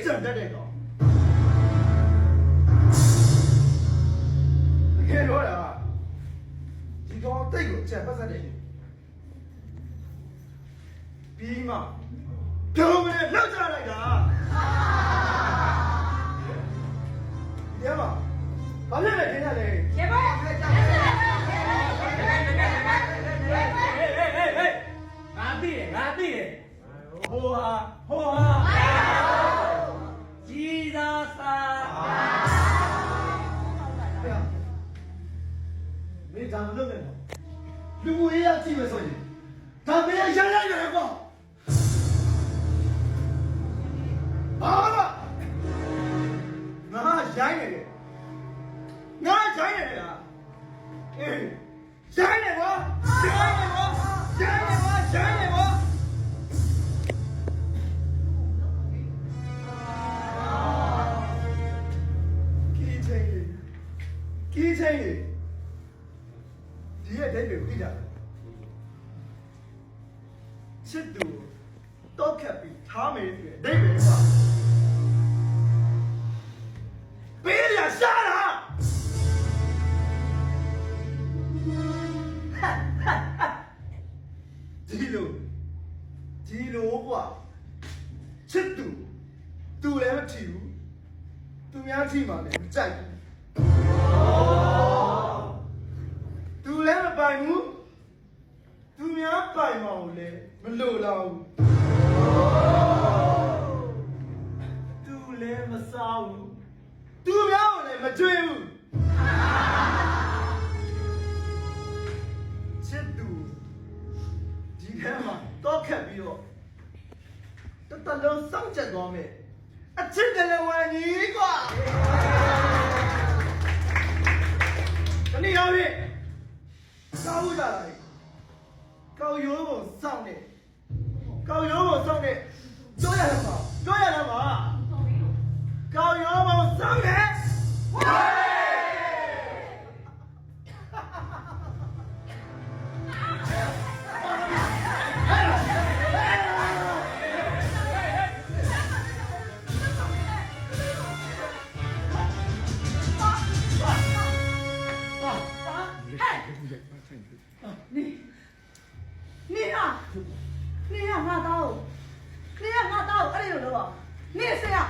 整的这个，你看说了，你讲这个这不是的，比嘛，表妹老家来的，爹嘛，把这来听下来。 ငါသိတယ်ဟိုဟာကြီးသားစာ 没咱们这边，如果要记得说的，咱们要想想远光。好了，俺想人的，俺想人的啊，想人我，想人我，想人我，想人我。 基层人，ဒီရဲ့ဒိတ်တွေကိုသိကြတယ်ချစ်သူတောက်ခတ်ပြီးထားမယ်ဆိုတဲ့ဒိတ်ပဲကွာပေးရရှားတာဒီလိုကွာချစ်သူလည်းမထီဘူးသူများထီမှလည်းမကြိုက်ဘူး သူလည်းမပိုင်ဘူးသူများပိုင်မအောင်လည်းမလိုတော့ဘူးသူလည်းမစားဘူးသူများကိုလည်းမကြွေးဘူးချစ်သူဒီထဲမှာတော့ခက်ပြီးတော့တလုံးစောင့်ချက်သွားမယ်အချစ်တယ်ဝမ်းကြီးကွာတနည်းအားဖြင့် ကောက်ကြလိုက်ကောက်ရိုးကိုစောင့်နေကောက်ရိုးကိုစောင့်နေပြောရမှာကောက်ရိုးကိုစောင့်နေဝေး你呀，俺刀，哎呦，老婆，你谁呀？